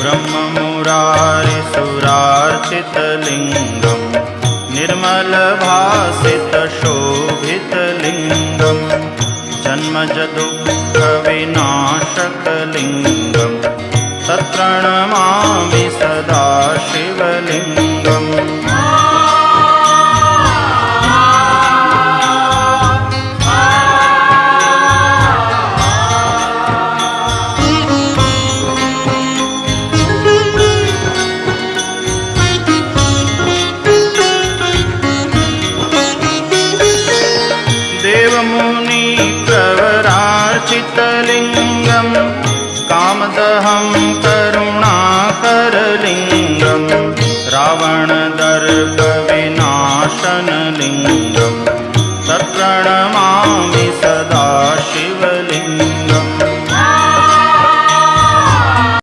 ब्रह्ममुरारिसुरार्चितलिङ्गं निर्मलभासितशोभितलिङ्गं जन्मजदुःखविनाशकलिङ्गं तत्प्रणमामि सदा शिवलिङ्गम्। देवमुनिप्रवरार्चितलिङ्गं कामदहं करुणाकरलिङ्गं रावणदर्प